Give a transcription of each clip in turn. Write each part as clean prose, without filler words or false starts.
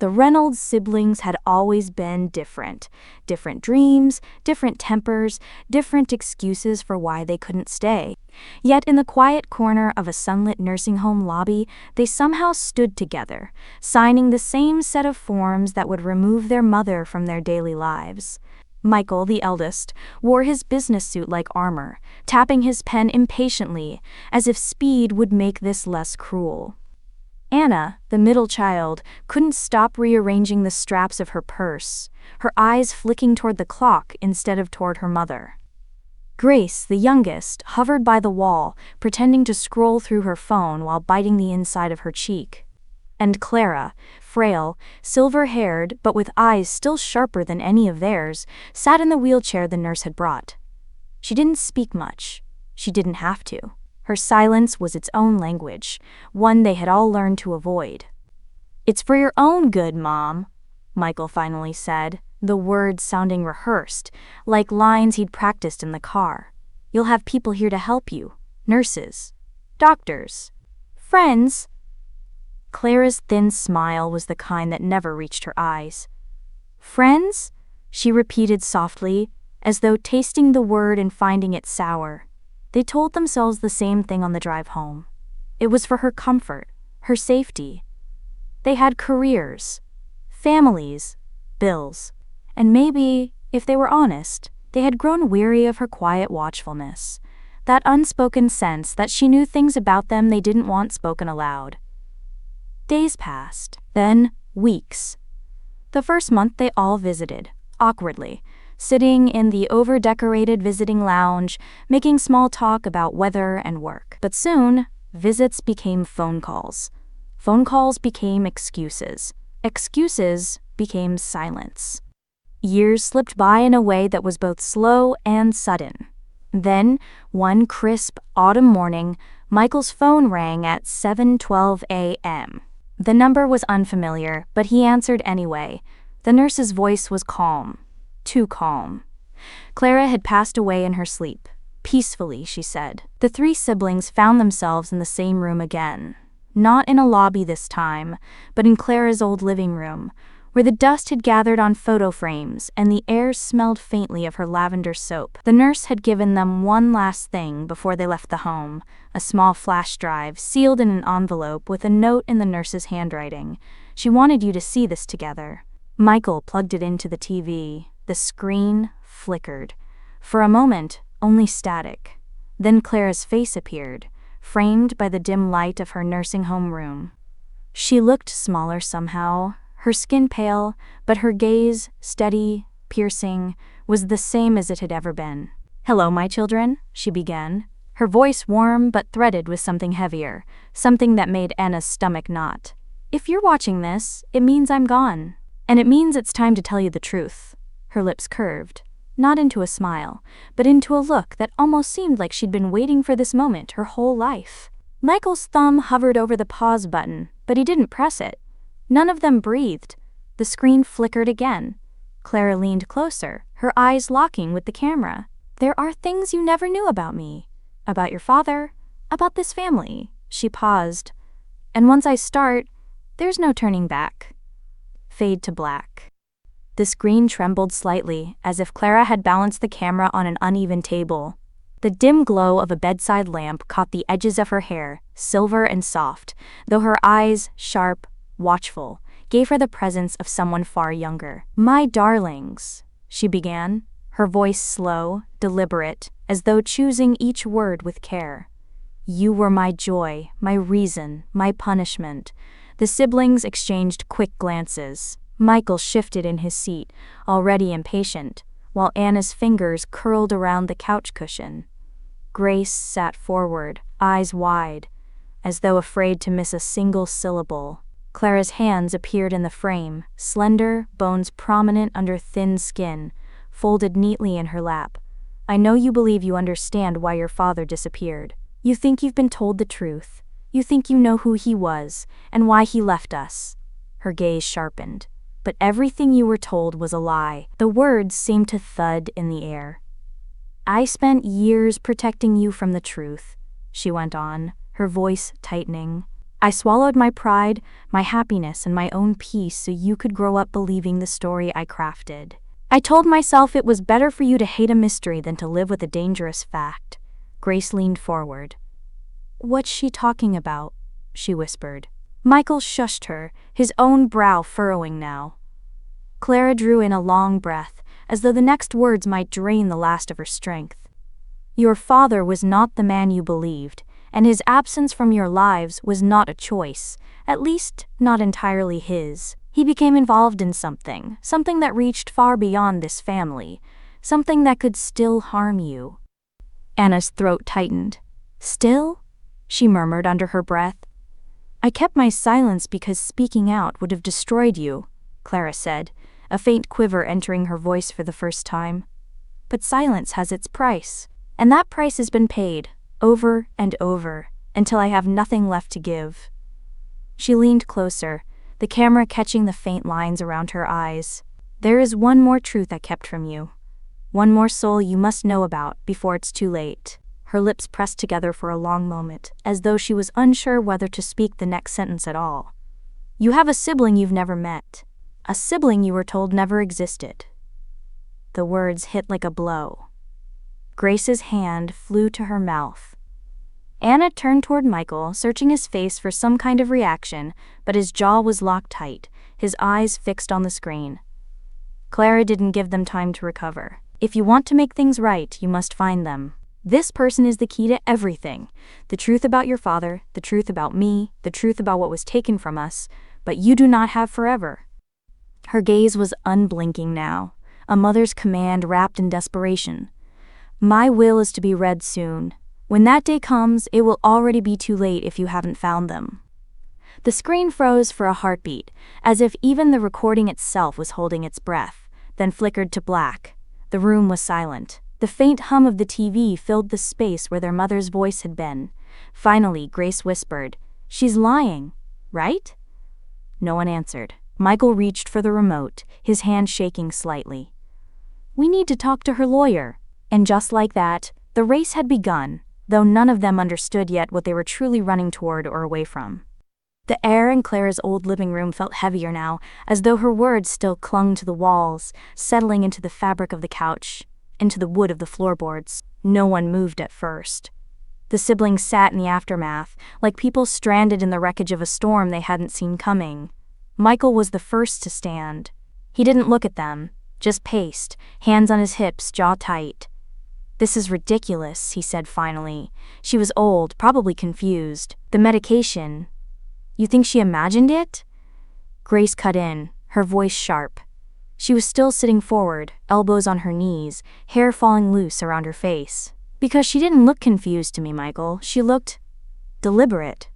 The Reynolds siblings had always been different. Different dreams, different tempers, different excuses for why they couldn't stay. Yet in the quiet corner of a sunlit nursing home lobby, they somehow stood together, signing the same set of forms that would remove their mother from their daily lives. Michael, the eldest, wore his business suit like armor, tapping his pen impatiently, as if speed would make this less cruel. Anna, the middle child, couldn't stop rearranging the straps of her purse, her eyes flicking toward the clock instead of toward her mother. Grace, the youngest, hovered by the wall, pretending to scroll through her phone while biting the inside of her cheek. And Clara, frail, silver-haired, but with eyes still sharper than any of theirs, sat in the wheelchair the nurse had brought. She didn't speak much. She didn't have to. Her silence was its own language, one they had all learned to avoid. "It's for your own good, Mom," Michael finally said, the words sounding rehearsed, like lines he'd practiced in the car. "You'll have people here to help you. Nurses. Doctors. Friends." Clara's thin smile was the kind that never reached her eyes. "Friends?" she repeated softly, as though tasting the word and finding it sour. They told themselves the same thing on the drive home. It was for her comfort, her safety. They had careers, families, bills, and maybe, if they were honest, they had grown weary of her quiet watchfulness, that unspoken sense that she knew things about them they didn't want spoken aloud. Days passed, then weeks. The first month they all visited, awkwardly, sitting in the over-decorated visiting lounge, making small talk about weather and work. But soon, visits became phone calls. Phone calls became excuses. Excuses became silence. Years slipped by in a way that was both slow and sudden. Then, one crisp autumn morning, Michael's phone rang at 7:12 a.m. The number was unfamiliar, but he answered anyway. The nurse's voice was calm. Too calm. Clara had passed away in her sleep. Peacefully, she said. The three siblings found themselves in the same room again. Not in a lobby this time, but in Clara's old living room, where the dust had gathered on photo frames and the air smelled faintly of her lavender soap. The nurse had given them one last thing before they left the home, a small flash drive sealed in an envelope with a note in the nurse's handwriting. "She wanted you to see this together." Michael plugged it into the TV. The screen flickered. For a moment, only static. Then Clara's face appeared, framed by the dim light of her nursing home room. She looked smaller somehow, her skin pale, but her gaze, steady, piercing, was the same as it had ever been. "Hello, my children," she began, her voice warm but threaded with something heavier, something that made Anna's stomach knot. "If you're watching this, it means I'm gone. And it means it's time to tell you the truth." Her lips curved, not into a smile, but into a look that almost seemed like she'd been waiting for this moment her whole life. Michael's thumb hovered over the pause button, but he didn't press it. None of them breathed. The screen flickered again. Clara leaned closer, her eyes locking with the camera. "There are things you never knew about me. About your father. About this family." She paused. "And once I start, there's no turning back." Fade to black. The screen trembled slightly, as if Clara had balanced the camera on an uneven table. The dim glow of a bedside lamp caught the edges of her hair, silver and soft, though her eyes, sharp, watchful, gave her the presence of someone far younger. "My darlings," she began, her voice slow, deliberate, as though choosing each word with care. "You were my joy, my reason, my punishment." The siblings exchanged quick glances. Michael shifted in his seat, already impatient, while Anna's fingers curled around the couch cushion. Grace sat forward, eyes wide, as though afraid to miss a single syllable. Clara's hands appeared in the frame, slender, bones prominent under thin skin, folded neatly in her lap. "I know you believe you understand why your father disappeared. You think you've been told the truth. You think you know who he was, and why he left us." Her gaze sharpened. "But everything you were told was a lie." The words seemed to thud in the air. "I spent years protecting you from the truth," she went on, her voice tightening. I swallowed my pride, my happiness, and my own peace so you could grow up believing the story I crafted. I told myself it was better for you to hate a mystery than to live with a dangerous fact. Grace leaned forward. What's she talking about? She whispered. Michael shushed her, his own brow furrowing now. Clara drew in a long breath, as though the next words might drain the last of her strength. Your father was not the man you believed, and his absence from your lives was not a choice, at least not entirely his. He became involved in something that reached far beyond this family, something that could still harm you. Anna's throat tightened. Still? She murmured under her breath. I kept my silence because speaking out would have destroyed you, Clara said, a faint quiver entering her voice for the first time. But silence has its price, and that price has been paid, over and over, until I have nothing left to give. She leaned closer, the camera catching the faint lines around her eyes. There is one more truth I kept from you. One more soul you must know about before it's too late. Her lips pressed together for a long moment, as though she was unsure whether to speak the next sentence at all. You have a sibling you've never met. A sibling you were told never existed. The words hit like a blow. Grace's hand flew to her mouth. Anna turned toward Michael, searching his face for some kind of reaction, but his jaw was locked tight, his eyes fixed on the screen. Clara didn't give them time to recover. If you want to make things right, you must find them. This person is the key to everything. The truth about your father, the truth about me, the truth about what was taken from us, but you do not have forever. Her gaze was unblinking now, a mother's command wrapped in desperation. My will is to be read soon. When that day comes, it will already be too late if you haven't found them. The screen froze for a heartbeat, as if even the recording itself was holding its breath, then flickered to black. The room was silent. The faint hum of the TV filled the space where their mother's voice had been. Finally, Grace whispered, She's lying, right? No one answered. Michael reached for the remote, his hand shaking slightly. We need to talk to her lawyer. And just like that, the race had begun, though none of them understood yet what they were truly running toward or away from. The air in Clara's old living room felt heavier now, as though her words still clung to the walls, settling into the fabric of the couch, into the wood of the floorboards. No one moved at first. The siblings sat in the aftermath, like people stranded in the wreckage of a storm they hadn't seen coming. Michael was the first to stand. He didn't look at them, just paced, hands on his hips, jaw tight. This is ridiculous, he said finally. She was old, probably confused. The medication. You think she imagined it? Grace cut in, her voice sharp. She was still sitting forward, elbows on her knees, hair falling loose around her face. Because she didn't look confused to me, Michael. She looked deliberate.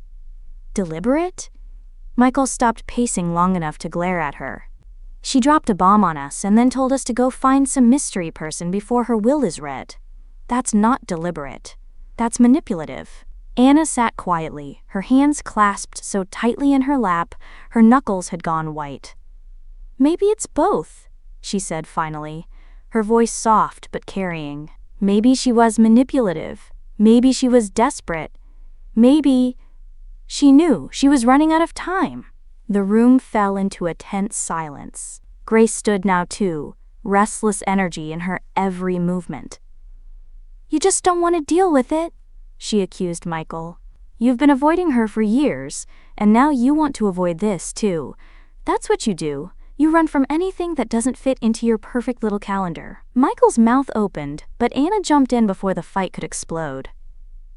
Deliberate? Michael stopped pacing long enough to glare at her. She dropped a bomb on us and then told us to go find some mystery person before her will is read. That's not deliberate. That's manipulative. Anna sat quietly, her hands clasped so tightly in her lap, her knuckles had gone white. Maybe it's both, she said finally, her voice soft but carrying. Maybe she was manipulative. Maybe she was desperate. Maybe she knew she was running out of time. The room fell into a tense silence. Grace stood now too, restless energy in her every movement. You just don't want to deal with it, she accused Michael. You've been avoiding her for years, and now you want to avoid this too. That's what you do. You run from anything that doesn't fit into your perfect little calendar. Michael's mouth opened, but Anna jumped in before the fight could explode.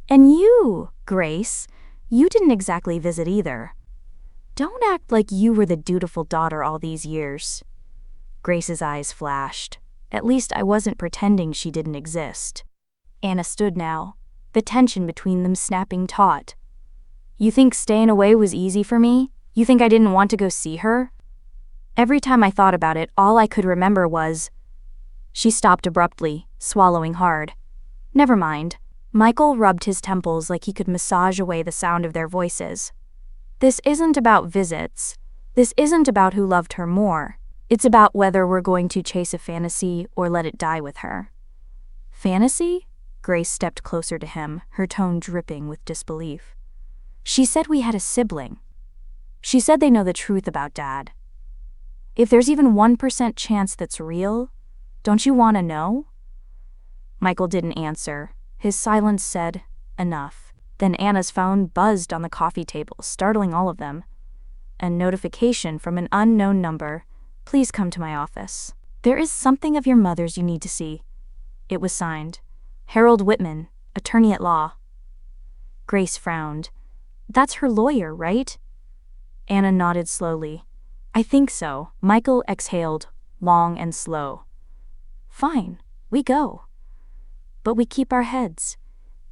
And you, Grace, you didn't exactly visit either. Don't act like you were the dutiful daughter all these years. Grace's eyes flashed. At least I wasn't pretending she didn't exist. Anna stood now, the tension between them snapping taut. You think staying away was easy for me? You think I didn't want to go see her? Every time I thought about it, all I could remember was... She stopped abruptly, swallowing hard. Never mind. Michael rubbed his temples like he could massage away the sound of their voices. This isn't about visits. This isn't about who loved her more. It's about whether we're going to chase a fantasy or let it die with her. Fantasy? Grace stepped closer to him, her tone dripping with disbelief. She said we had a sibling. She said they know the truth about Dad. If there's even 1% chance that's real, don't you want to know? Michael didn't answer. His silence said, enough. Then Anna's phone buzzed on the coffee table, startling all of them. A notification from an unknown number. Please come to my office. There is something of your mother's you need to see. It was signed. Harold Whitman, attorney at law. Grace frowned. That's her lawyer, right? Anna nodded slowly. I think so. Michael exhaled, long and slow. Fine, we go. But we keep our heads.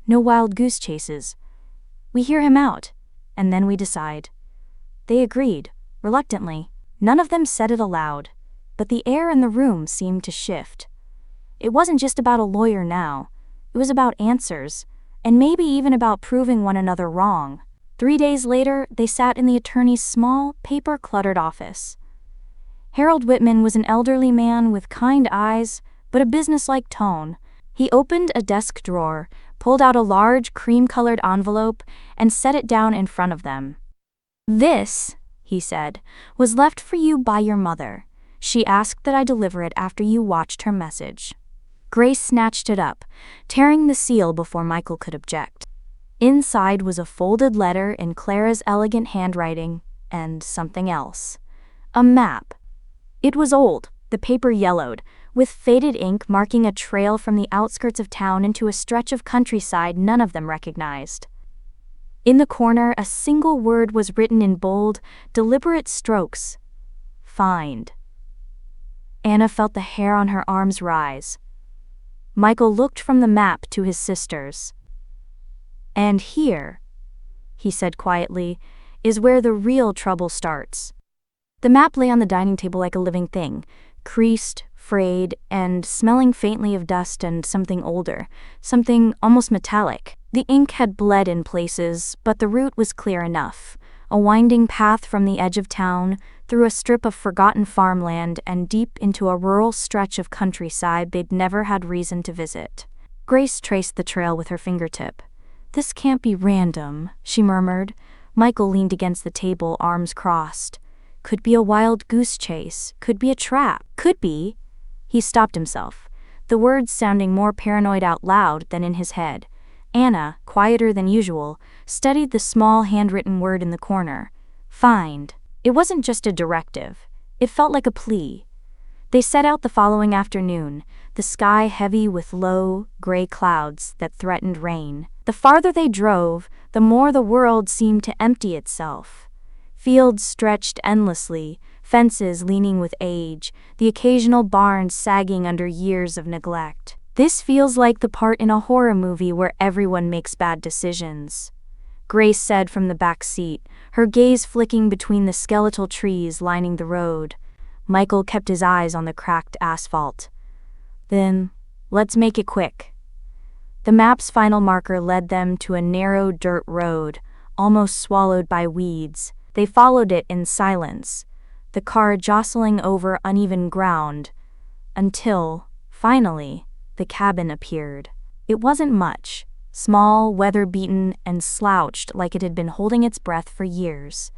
No wild goose chases. We hear him out, and then we decide. They agreed, reluctantly. None of them said it aloud, but the air in the room seemed to shift. It wasn't just about a lawyer now. It was about answers, and maybe even about proving one another wrong. 3 days later, they sat in the attorney's small, paper-cluttered office. Harold Whitman was an elderly man with kind eyes, but a businesslike tone. He opened a desk drawer, pulled out a large, cream-colored envelope, and set it down in front of them. This, he said, was left for you by your mother. She asked that I deliver it after you watched her message. Grace snatched it up, tearing the seal before Michael could object. Inside was a folded letter in Clara's elegant handwriting, and something else. A map. It was old, the paper yellowed, with faded ink marking a trail from the outskirts of town into a stretch of countryside none of them recognized. In the corner, a single word was written in bold, deliberate strokes. Find. Anna felt the hair on her arms rise. Michael looked from the map to his sisters. And here, he said quietly, is where the real trouble starts. The map lay on the dining table like a living thing, creased, frayed, and smelling faintly of dust and something older, something almost metallic. The ink had bled in places, but the route was clear enough. A winding path from the edge of town, through a strip of forgotten farmland and deep into a rural stretch of countryside they'd never had reason to visit. Grace traced the trail with her fingertip. This can't be random, she murmured. Michael leaned against the table, arms crossed. Could be a wild goose chase, could be a trap, could be. He stopped himself, the words sounding more paranoid out loud than in his head. Anna, quieter than usual, studied the small handwritten word in the corner. Find. It wasn't just a directive. It felt like a plea. They set out the following afternoon, the sky heavy with low, gray clouds that threatened rain. The farther they drove, the more the world seemed to empty itself. Fields stretched endlessly, fences leaning with age, the occasional barns sagging under years of neglect. This feels like the part in a horror movie where everyone makes bad decisions, Grace said from the back seat, her gaze flicking between the skeletal trees lining the road. Michael kept his eyes on the cracked asphalt. Then, let's make it quick. The map's final marker led them to a narrow dirt road, almost swallowed by weeds. They followed it in silence, the car jostling over uneven ground, until, finally, the cabin appeared. It wasn't much, small, weather-beaten, and slouched like it had been holding its breath for years.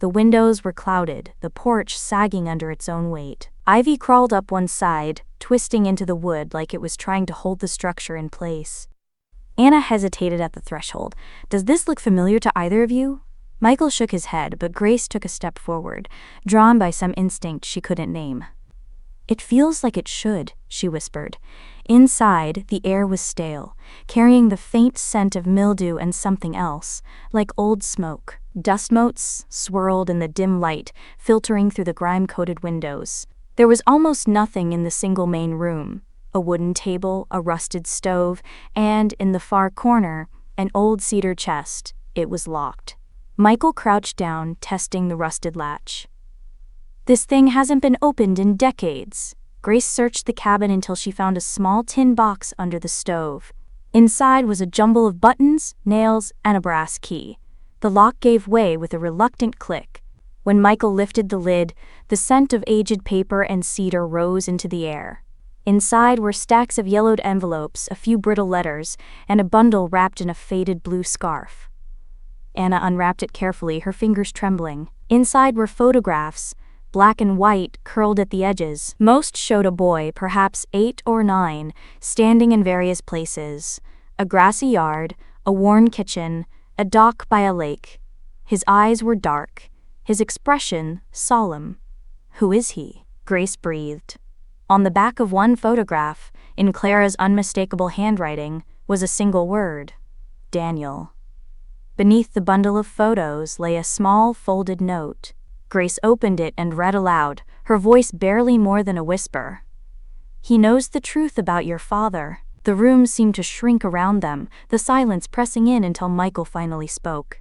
The windows were clouded, the porch sagging under its own weight. Ivy crawled up one side, twisting into the wood like it was trying to hold the structure in place. Anna hesitated at the threshold. "Does this look familiar to either of you?" Michael shook his head, but Grace took a step forward, drawn by some instinct she couldn't name. "It feels like it should," she whispered. Inside, the air was stale, carrying the faint scent of mildew and something else, like old smoke. Dust motes swirled in the dim light, filtering through the grime-coated windows. There was almost nothing in the single main room. A wooden table, a rusted stove, and, in the far corner, an old cedar chest. It was locked. Michael crouched down, testing the rusted latch. "This thing hasn't been opened in decades." Grace searched the cabin until she found a small tin box under the stove. Inside was a jumble of buttons, nails, and a brass key. The lock gave way with a reluctant click. When Michael lifted the lid, the scent of aged paper and cedar rose into the air. Inside were stacks of yellowed envelopes, a few brittle letters, and a bundle wrapped in a faded blue scarf. Anna unwrapped it carefully, her fingers trembling. Inside were photographs, black and white, curled at the edges. Most showed a boy, perhaps 8 or 9, standing in various places. A grassy yard, a worn kitchen, a dock by a lake. His eyes were dark, his expression solemn. "Who is he?" Grace breathed. On the back of one photograph, in Clara's unmistakable handwriting, was a single word: Daniel. Beneath the bundle of photos lay a small folded note. Grace opened it and read aloud, her voice barely more than a whisper. "He knows the truth about your father." The room seemed to shrink around them, the silence pressing in until Michael finally spoke.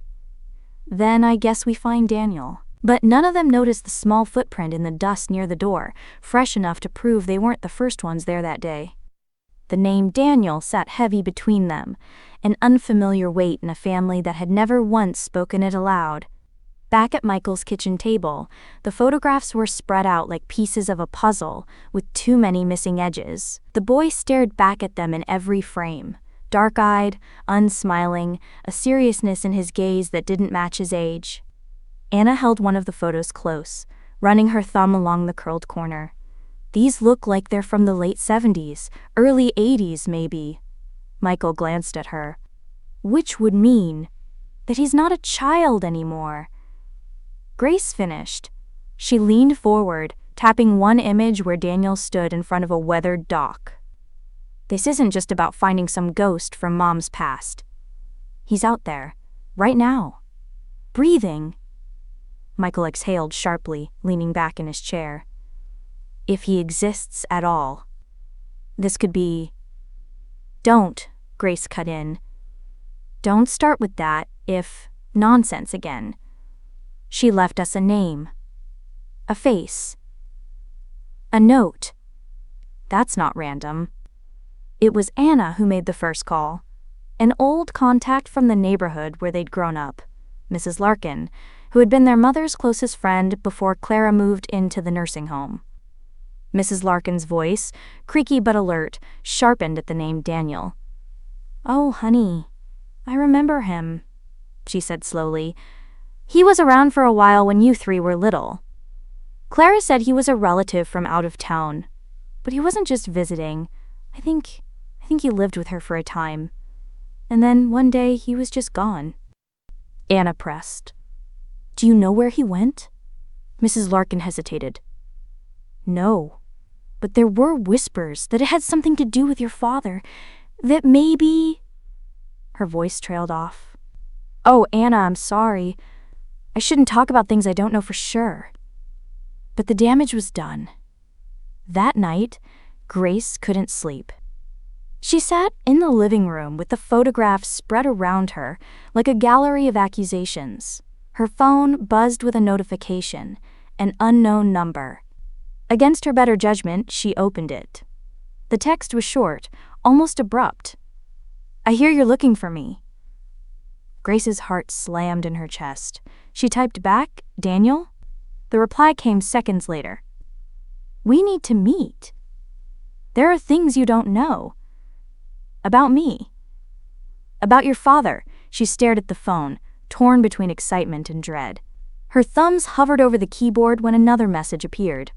"Then I guess we find Daniel." But none of them noticed the small footprint in the dust near the door, fresh enough to prove they weren't the first ones there that day. The name Daniel sat heavy between them, an unfamiliar weight in a family that had never once spoken it aloud. Back at Michael's kitchen table, the photographs were spread out like pieces of a puzzle, with too many missing edges. The boy stared back at them in every frame, dark-eyed, unsmiling, a seriousness in his gaze that didn't match his age. Anna held one of the photos close, running her thumb along the curled corner. "These look like they're from the late 70s, early 80s maybe." Michael glanced at her. "Which would mean that he's not a child anymore." Grace finished. She leaned forward, tapping one image where Daniel stood in front of a weathered dock. "This isn't just about finding some ghost from Mom's past. He's out there, right now, breathing." Michael exhaled sharply, leaning back in his chair. "If he exists at all. This could be—" "Don't," Grace cut in. "Don't start with that if nonsense again. She left us a name, a face, a note. That's not random." It was Anna who made the first call, an old contact from the neighborhood where they'd grown up, Mrs. Larkin, who had been their mother's closest friend before Clara moved into the nursing home. Mrs. Larkin's voice, creaky but alert, sharpened at the name Daniel. "Oh, honey, I remember him," she said slowly. "He was around for a while when you 3 were little. Clara said he was a relative from out of town, but he wasn't just visiting. I think he lived with her for a time. And then one day he was just gone." Anna pressed. "Do you know where he went?" Mrs. Larkin hesitated. "No, but there were whispers that it had something to do with your father, that maybe—" Her voice trailed off. "Oh, Anna, I'm sorry. I shouldn't talk about things I don't know for sure." But the damage was done. That night, Grace couldn't sleep. She sat in the living room with the photographs spread around her like a gallery of accusations. Her phone buzzed with a notification, an unknown number. Against her better judgment, she opened it. The text was short, almost abrupt. "I hear you're looking for me." Grace's heart slammed in her chest. She typed back, "Daniel?" The reply came seconds later. "We need to meet. There are things you don't know. About me. About your father." She stared at the phone, torn between excitement and dread. Her thumbs hovered over the keyboard when another message appeared.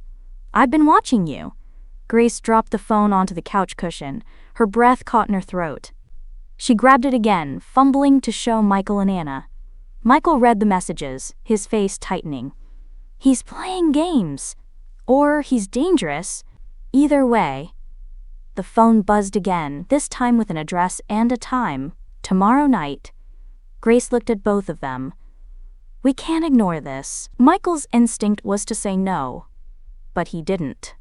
"I've been watching you." Grace dropped the phone onto the couch cushion, her breath caught in her throat. She grabbed it again, fumbling to show Michael and Anna. Michael read the messages, his face tightening. "He's playing games. Or he's dangerous. Either way." The phone buzzed again, this time with an address and a time. Tomorrow night. Grace looked at both of them. "We can't ignore this." Michael's instinct was to say no, but he didn't.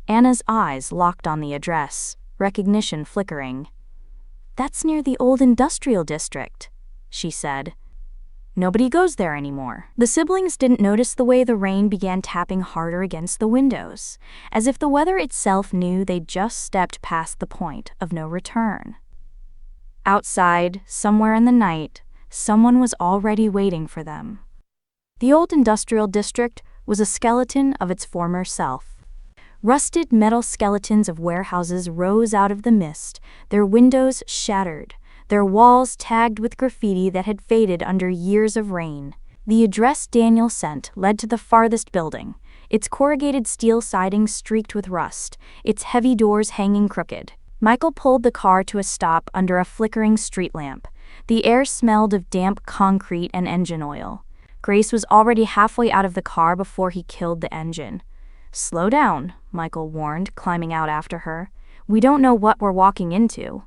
Anna's eyes locked on the address, recognition flickering. "That's near the old industrial district," she said. "Nobody goes there anymore." The siblings didn't notice the way the rain began tapping harder against the windows, as if the weather itself knew they'd just stepped past the point of no return. Outside, somewhere in the night, someone was already waiting for them. The old industrial district was a skeleton of its former self. Rusted metal skeletons of warehouses rose out of the mist, their windows shattered, their walls tagged with graffiti that had faded under years of rain. The address Daniel sent led to the farthest building, its corrugated steel siding streaked with rust, its heavy doors hanging crooked. Michael pulled the car to a stop under a flickering street lamp. The air smelled of damp concrete and engine oil. Grace was already halfway out of the car before he killed the engine. "Slow down," Michael warned, climbing out after her. "We don't know what we're walking into."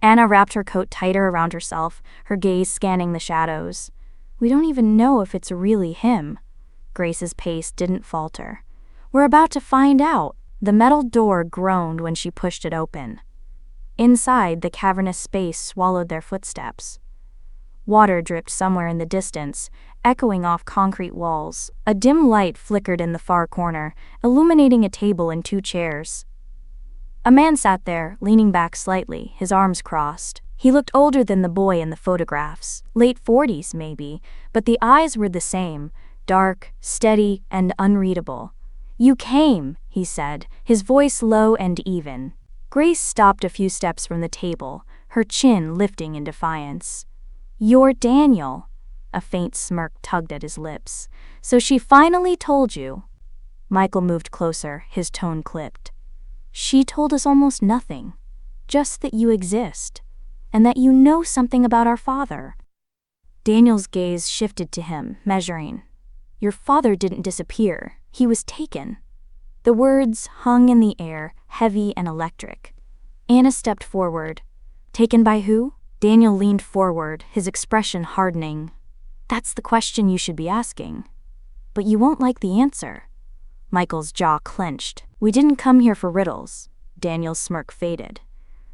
Anna wrapped her coat tighter around herself, her gaze scanning the shadows. "We don't even know if it's really him." Grace's pace didn't falter. "We're about to find out." The metal door groaned when she pushed it open. Inside, the cavernous space swallowed their footsteps. Water dripped somewhere in the distance, echoing off concrete walls. A dim light flickered in the far corner, illuminating a table and 2 chairs. A man sat there, leaning back slightly, his arms crossed. He looked older than the boy in the photographs, late 40s maybe, but the eyes were the same, dark, steady, and unreadable. "You came," he said, his voice low and even. Grace stopped a few steps from the table, her chin lifting in defiance. "You're Daniel." A faint smirk tugged at his lips. "So she finally told you." Michael moved closer, his tone clipped. "She told us almost nothing. Just that you exist. And that you know something about our father." Daniel's gaze shifted to him, measuring. "Your father didn't disappear. He was taken." The words hung in the air, heavy and electric. Anna stepped forward. "Taken by who?" Daniel leaned forward, his expression hardening. "That's the question you should be asking. But you won't like the answer." Michael's jaw clenched. "We didn't come here for riddles." Daniel's smirk faded.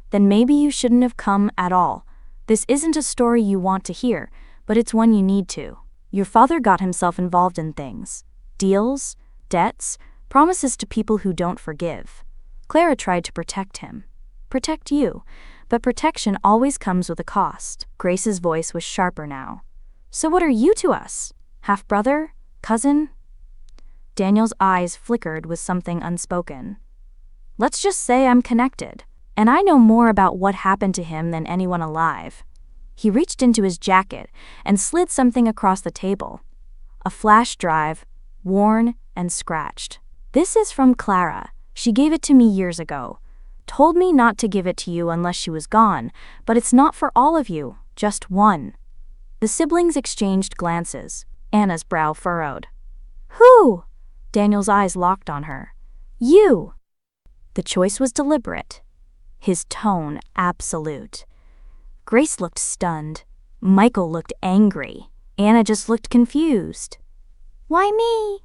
"Then maybe you shouldn't have come at all. This isn't a story you want to hear, but it's one you need to. Your father got himself involved in things. Deals, debts, promises to people who don't forgive. Clara tried to protect him. Protect you. But protection always comes with a cost." Grace's voice was sharper now. "So what are you to us? Half-brother? Cousin?" Daniel's eyes flickered with something unspoken. "Let's just say I'm connected. And I know more about what happened to him than anyone alive." He reached into his jacket and slid something across the table. A flash drive, worn and scratched. "This is from Clara. She gave it to me years ago. Told me not to give it to you unless she was gone, but it's not for all of you, just one." The siblings exchanged glances. Anna's brow furrowed. "Who?" Daniel's eyes locked on her. "You." The choice was deliberate. His tone absolute. Grace looked stunned. Michael looked angry. Anna just looked confused. "Why me?"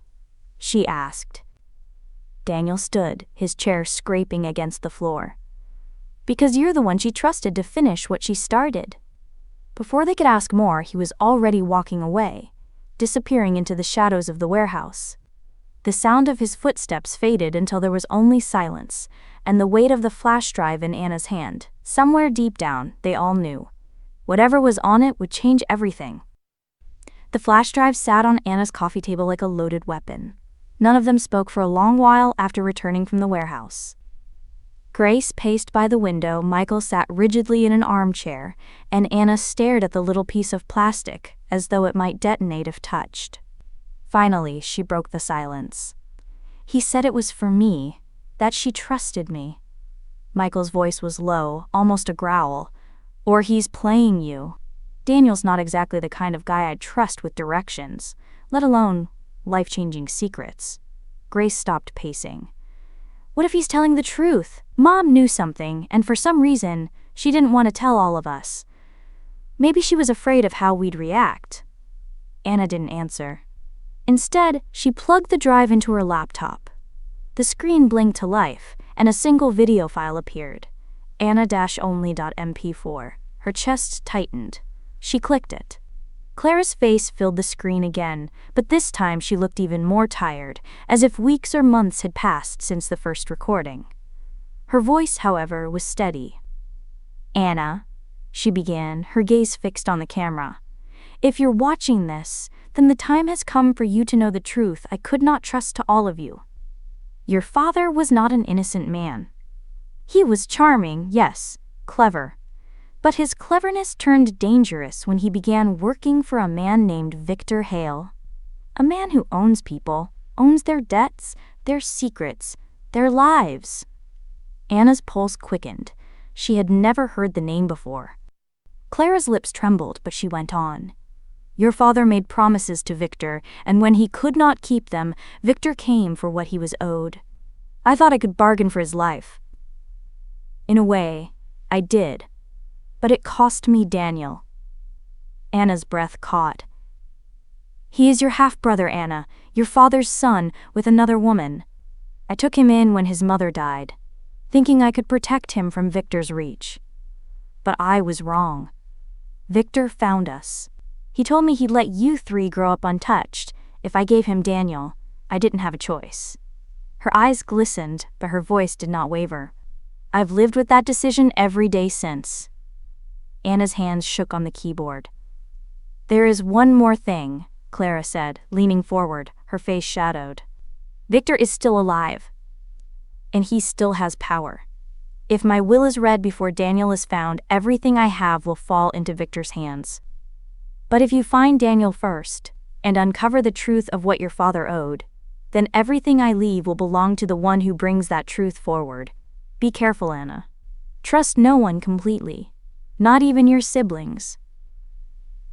she asked. Daniel stood, his chair scraping against the floor. "Because you're the one she trusted to finish what she started." Before they could ask more, he was already walking away, disappearing into the shadows of the warehouse. The sound of his footsteps faded until there was only silence, and the weight of the flash drive in Anna's hand. Somewhere deep down, they all knew. Whatever was on it would change everything. The flash drive sat on Anna's coffee table like a loaded weapon. None of them spoke for a long while after returning from the warehouse. Grace paced by the window, Michael sat rigidly in an armchair, and Anna stared at the little piece of plastic as though it might detonate if touched. Finally, she broke the silence. "He said it was for me, that she trusted me." Michael's voice was low, almost a growl. "Or he's playing you. Daniel's not exactly the kind of guy I'd trust with directions, let alone life-changing secrets." Grace stopped pacing. "What if he's telling the truth? Mom knew something, and for some reason, she didn't want to tell all of us. Maybe she was afraid of how we'd react." Anna didn't answer. Instead, she plugged the drive into her laptop. The screen blinked to life, and a single video file appeared. Anna-only.mp4. Her chest tightened. She clicked it. Clara's face filled the screen again, but this time she looked even more tired, as if weeks or months had passed since the first recording. Her voice, however, was steady. "Anna," she began, her gaze fixed on the camera. "If you're watching this, then the time has come for you to know the truth I could not trust to all of you. Your father was not an innocent man. He was charming, yes, clever. But his cleverness turned dangerous when he began working for a man named Victor Hale. A man who owns people, owns their debts, their secrets, their lives. Anna's pulse quickened. She had never heard the name before. Clara's lips trembled, but she went on. Your father made promises to Victor, and when he could not keep them, Victor came for what he was owed. I thought I could bargain for his life. In a way, I did. But it cost me Daniel. Anna's breath caught. He is your half-brother, Anna, your father's son, with another woman. I took him in when his mother died, thinking I could protect him from Victor's reach. But I was wrong. Victor found us. He told me he'd let you three grow up untouched. If I gave him Daniel, I didn't have a choice. Her eyes glistened, but her voice did not waver. I've lived with that decision every day since. Anna's hands shook on the keyboard. There is one more thing, Clara said, leaning forward, her face shadowed. Victor is still alive. And he still has power. If my will is read before Daniel is found, everything I have will fall into Victor's hands. But if you find Daniel first, and uncover the truth of what your father owed, then everything I leave will belong to the one who brings that truth forward. Be careful, Anna. Trust no one completely. Not even your siblings.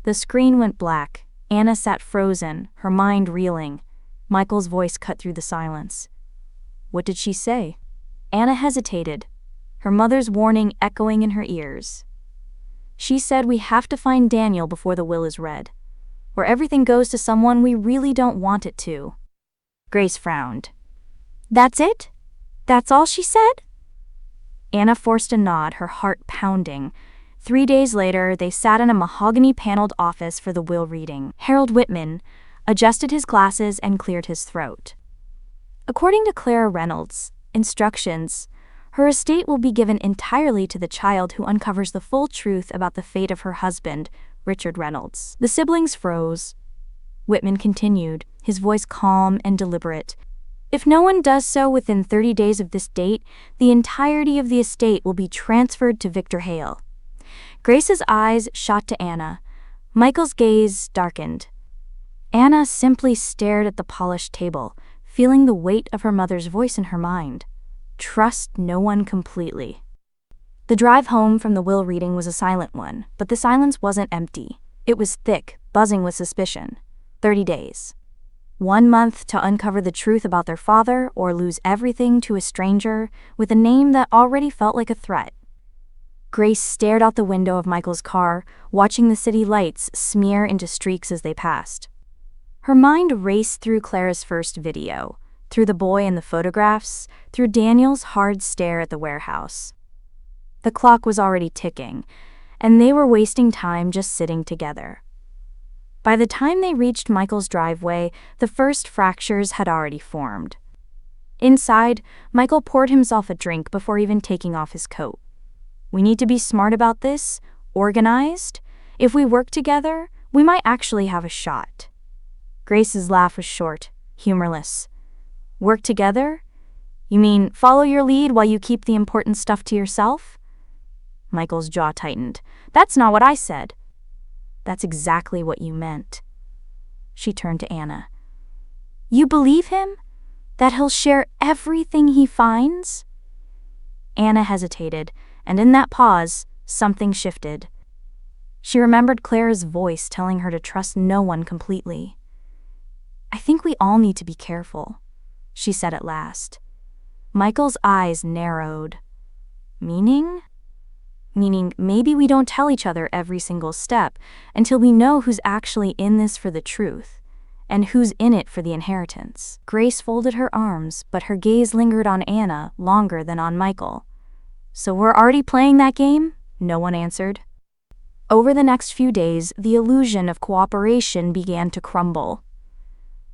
The screen went black. Anna sat frozen, her mind reeling. Michael's voice cut through the silence. What did she say? Anna hesitated, her mother's warning echoing in her ears. She said we have to find Daniel before the will is read, or everything goes to someone we really don't want it to. Grace frowned. That's it? That's all she said? Anna forced a nod, her heart pounding. 3 days later, they sat in a mahogany-paneled office for the will reading. Harold Whitman adjusted his glasses and cleared his throat. According to Clara Reynolds' instructions, her estate will be given entirely to the child who uncovers the full truth about the fate of her husband, Richard Reynolds. The siblings froze. Whitman continued, his voice calm and deliberate. If no one does so within 30 days of this date, the entirety of the estate will be transferred to Victor Hale. Grace's eyes shot to Anna. Michael's gaze darkened. Anna simply stared at the polished table, feeling the weight of her mother's voice in her mind. Trust no one completely. The drive home from the will reading was a silent one, but the silence wasn't empty. It was thick, buzzing with suspicion. 30 days. 1 month to uncover the truth about their father or lose everything to a stranger with a name that already felt like a threat. Grace stared out the window of Michael's car, watching the city lights smear into streaks as they passed. Her mind raced through Clara's first video, through the boy in the photographs, through Daniel's hard stare at the warehouse. The clock was already ticking, and they were wasting time just sitting together. By the time they reached Michael's driveway, the first fractures had already formed. Inside, Michael poured himself a drink before even taking off his coat. We need to be smart about this, organized. If we work together, we might actually have a shot. Grace's laugh was short, humorless. Work together? You mean follow your lead while you keep the important stuff to yourself? Michael's jaw tightened. That's not what I said. That's exactly what you meant. She turned to Anna. You believe him? That he'll share everything he finds? Anna hesitated, and in that pause, something shifted. She remembered Clara's voice telling her to trust no one completely. I think we all need to be careful, she said at last. Michael's eyes narrowed. Meaning? Meaning maybe we don't tell each other every single step until we know who's actually in this for the truth, and who's in it for the inheritance. Grace folded her arms, but her gaze lingered on Anna longer than on Michael. So we're already playing that game? No one answered. Over the next few days, the illusion of cooperation began to crumble.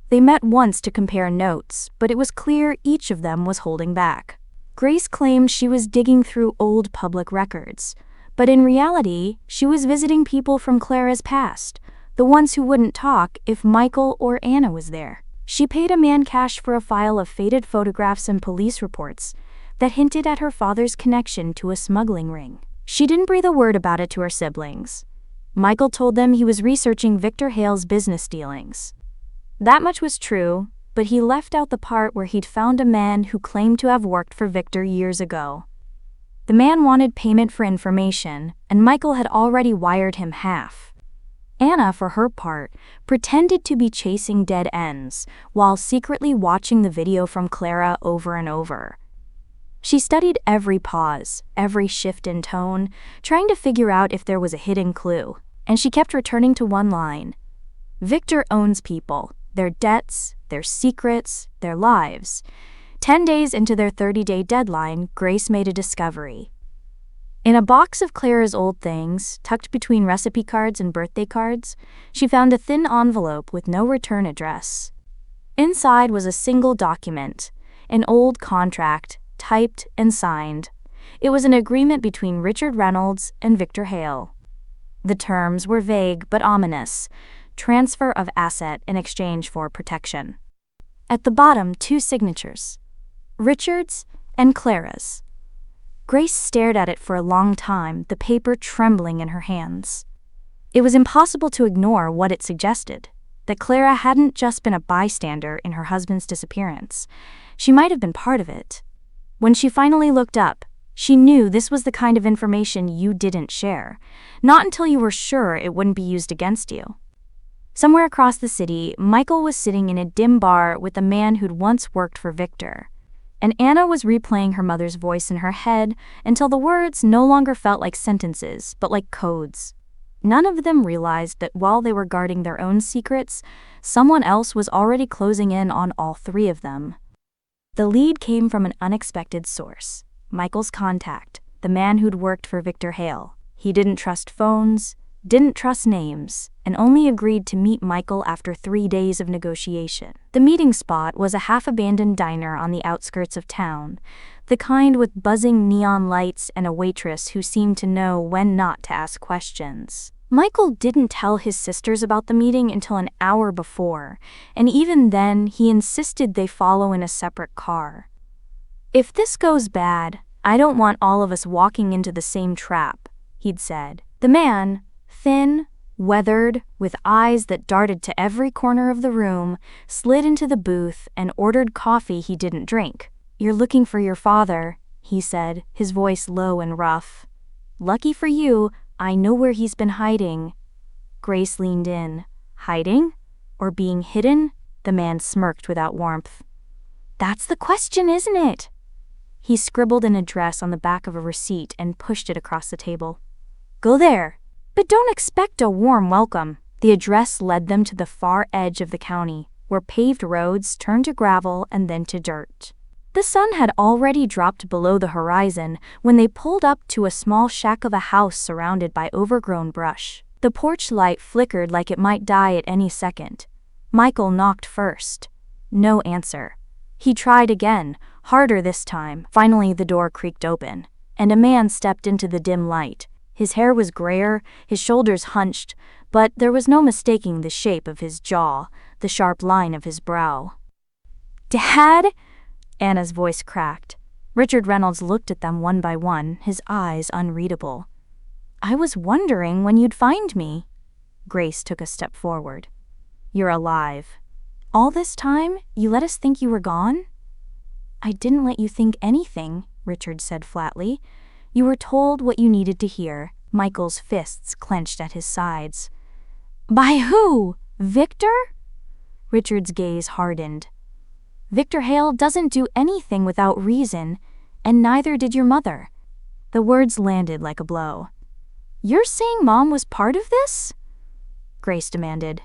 They met once to compare notes, but it was clear each of them was holding back. Grace claimed she was digging through old public records, but in reality, she was visiting people from Clara's past, the ones who wouldn't talk if Michael or Anna was there. She paid a man cash for a file of faded photographs and police reports that hinted at her father's connection to a smuggling ring. She didn't breathe a word about it to her siblings. Michael told them he was researching Victor Hale's business dealings. That much was true, but he left out the part where he'd found a man who claimed to have worked for Victor years ago. The man wanted payment for information, and Michael had already wired him half. Anna, for her part, pretended to be chasing dead ends, while secretly watching the video from Clara over and over. She studied every pause, every shift in tone, trying to figure out if there was a hidden clue, and she kept returning to one line. Victor owns people, their debts, their secrets, their lives. 10 days into their 30-day deadline, Grace made a discovery. In a box of Clara's old things, tucked between recipe cards and birthday cards, she found a thin envelope with no return address. Inside was a single document, an old contract, typed and signed. It was an agreement between Richard Reynolds and Victor Hale. The terms were vague but ominous: transfer of asset in exchange for protection. At the bottom, 2 signatures: Richard's and Clara's. Grace stared at it for a long time, the paper trembling in her hands. It was impossible to ignore what it suggested, that Clara hadn't just been a bystander in her husband's disappearance. She might have been part of it. When she finally looked up, she knew this was the kind of information you didn't share, not until you were sure it wouldn't be used against you. Somewhere across the city, Michael was sitting in a dim bar with a man who'd once worked for Victor. And Anna was replaying her mother's voice in her head until the words no longer felt like sentences, but like codes. None of them realized that while they were guarding their own secrets, someone else was already closing in on all 3 of them. The lead came from an unexpected source: Michael's contact, the man who'd worked for Victor Hale. He didn't trust phones, didn't trust names, and only agreed to meet Michael after 3 days of negotiation. The meeting spot was a half-abandoned diner on the outskirts of town, the kind with buzzing neon lights and a waitress who seemed to know when not to ask questions. Michael didn't tell his sisters about the meeting until an hour before, and even then he insisted they follow in a separate car. "If this goes bad, I don't want all of us walking into the same trap," he'd said. The man, thin, weathered, with eyes that darted to every corner of the room, slid into the booth and ordered coffee he didn't drink. "You're looking for your father," he said, his voice low and rough. "Lucky for you, I know where he's been hiding." Grace leaned in. Hiding? Or being hidden? The man smirked without warmth. "That's the question, isn't it?" He scribbled an address on the back of a receipt and pushed it across the table. "Go there. But don't expect a warm welcome." The address led them to the far edge of the county, where paved roads turned to gravel and then to dirt. The sun had already dropped below the horizon when they pulled up to a small shack of a house surrounded by overgrown brush. The porch light flickered like it might die at any second. Michael knocked first. No answer. He tried again, harder this time. Finally, the door creaked open, and a man stepped into the dim light. His hair was grayer, his shoulders hunched, but there was no mistaking the shape of his jaw, the sharp line of his brow. "Dad?" Anna's voice cracked. Richard Reynolds looked at them one by one, his eyes unreadable. "I was wondering when you'd find me." Grace took a step forward. "You're alive. All this time, you let us think you were gone?" "I didn't let you think anything," Richard said flatly. "You were told what you needed to hear." Michael's fists clenched at his sides. "By who? Victor?" Richard's gaze hardened. "Victor Hale doesn't do anything without reason, and neither did your mother." The words landed like a blow. "You're saying Mom was part of this?" Grace demanded.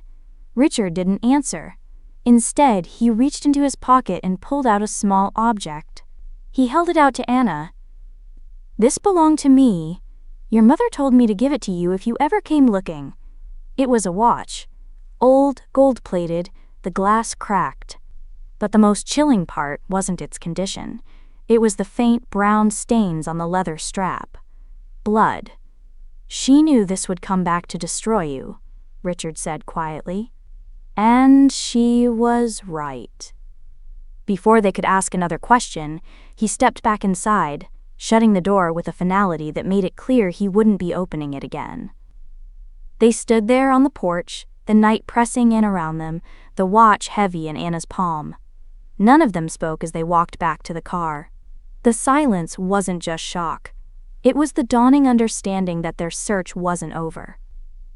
Richard didn't answer. Instead, he reached into his pocket and pulled out a small object. He held it out to Anna. "This belonged to me. Your mother told me to give it to you if you ever came looking." It was a watch. Old, gold-plated, the glass cracked. But the most chilling part wasn't its condition. It was the faint brown stains on the leather strap. Blood. "She knew this would come back to destroy you," Richard said quietly. And she was right. Before they could ask another question, he stepped back inside, shutting the door with a finality that made it clear he wouldn't be opening it again. They stood there on the porch, the night pressing in around them, the watch heavy in Anna's palm. None of them spoke as they walked back to the car. The silence wasn't just shock. It was the dawning understanding that their search wasn't over.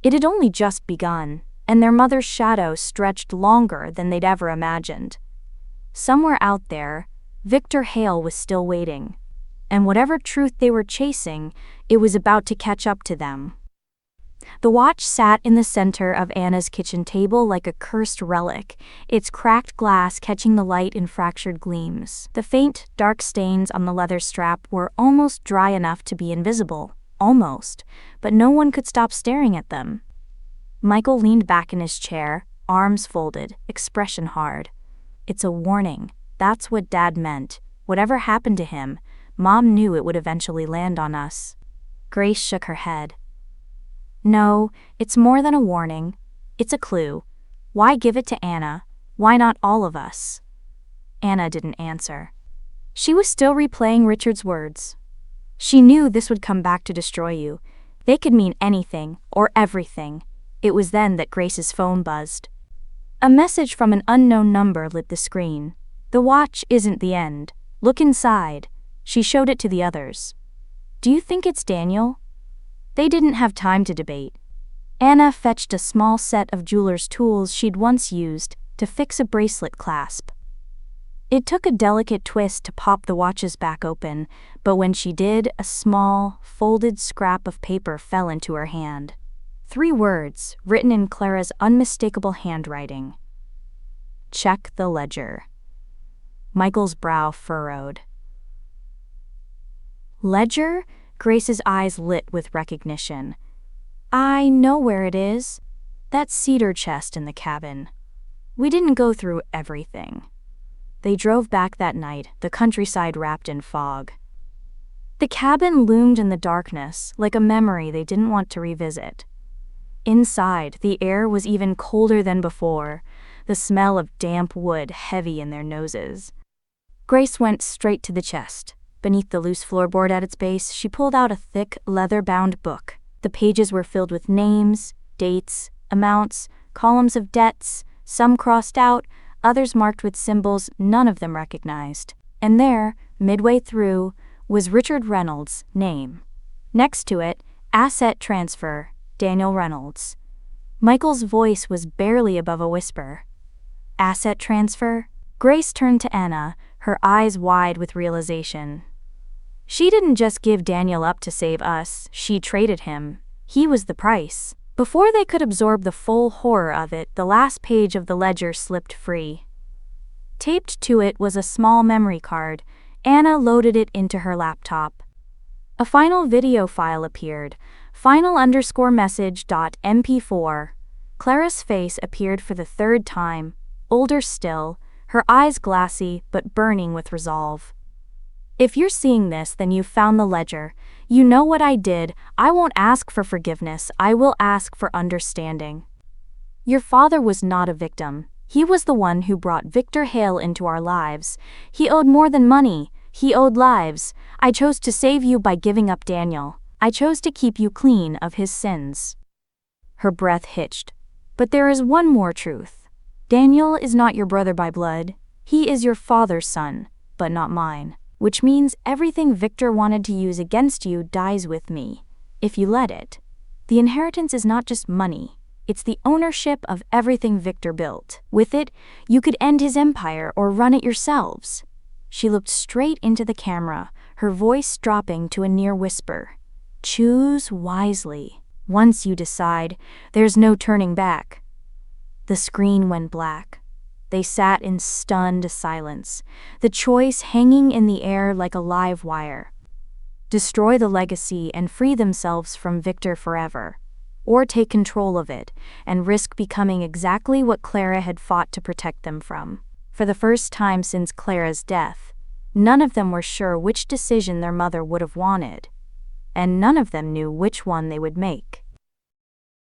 It had only just begun, and their mother's shadow stretched longer than they'd ever imagined. Somewhere out there, Victor Hale was still waiting. And whatever truth they were chasing, it was about to catch up to them. The watch sat in the center of Anna's kitchen table like a cursed relic, its cracked glass catching the light in fractured gleams. The faint, dark stains on the leather strap were almost dry enough to be invisible. Almost. But no one could stop staring at them. Michael leaned back in his chair, arms folded, expression hard. It's a warning. That's what Dad meant. Whatever happened to him, Mom knew it would eventually land on us. Grace shook her head. No, it's more than a warning. It's a clue. Why give it to Anna? Why not all of us? Anna didn't answer. She was still replaying Richard's words. She knew this would come back to destroy you. They could mean anything, or everything. It was then that Grace's phone buzzed. A message from an unknown number lit the screen. The watch isn't the end. Look inside. She showed it to the others. Do you think it's Daniel? They didn't have time to debate. Anna fetched a small set of jeweler's tools she'd once used to fix a bracelet clasp. It took a delicate twist to pop the watches back open, but when she did, a small, folded scrap of paper fell into her hand. 3 words, written in Clara's unmistakable handwriting. Check the ledger. Michael's brow furrowed. Ledger? Grace's eyes lit with recognition. I know where it is. That cedar chest in the cabin. We didn't go through everything. They drove back that night, the countryside wrapped in fog. The cabin loomed in the darkness, like a memory they didn't want to revisit. Inside, the air was even colder than before, the smell of damp wood heavy in their noses. Grace went straight to the chest. Beneath the loose floorboard at its base, she pulled out a thick, leather-bound book. The pages were filled with names, dates, amounts, columns of debts, some crossed out, others marked with symbols none of them recognized. And there, midway through, was Richard Reynolds' name. Next to it, Asset Transfer, Daniel Reynolds. Michael's voice was barely above a whisper. Asset transfer? Grace turned to Anna, her eyes wide with realization. She didn't just give Daniel up to save us, she traded him. He was the price. Before they could absorb the full horror of it, the last page of the ledger slipped free. Taped to it was a small memory card. Anna loaded it into her laptop. A final video file appeared, final_message.mp4. Clara's face appeared for the 3rd time, older still, her eyes glassy but burning with resolve. If you're seeing this, then you've found the ledger. You know what I did. I won't ask for forgiveness, I will ask for understanding. Your father was not a victim. He was the one who brought Victor Hale into our lives. He owed more than money. He owed lives. I chose to save you by giving up Daniel. I chose to keep you clean of his sins. Her breath hitched. But there is one more truth. Daniel is not your brother by blood. He is your father's son, but not mine. Which means everything Victor wanted to use against you dies with me, if you let it. The inheritance is not just money. It's the ownership of everything Victor built. With it, you could end his empire or run it yourselves. She looked straight into the camera, her voice dropping to a near whisper. Choose wisely. Once you decide, there's no turning back. The screen went black. They sat in stunned silence, the choice hanging in the air like a live wire. Destroy the legacy and free themselves from Victor forever, or take control of it and risk becoming exactly what Clara had fought to protect them from. For the first time since Clara's death, none of them were sure which decision their mother would have wanted, and none of them knew which one they would make.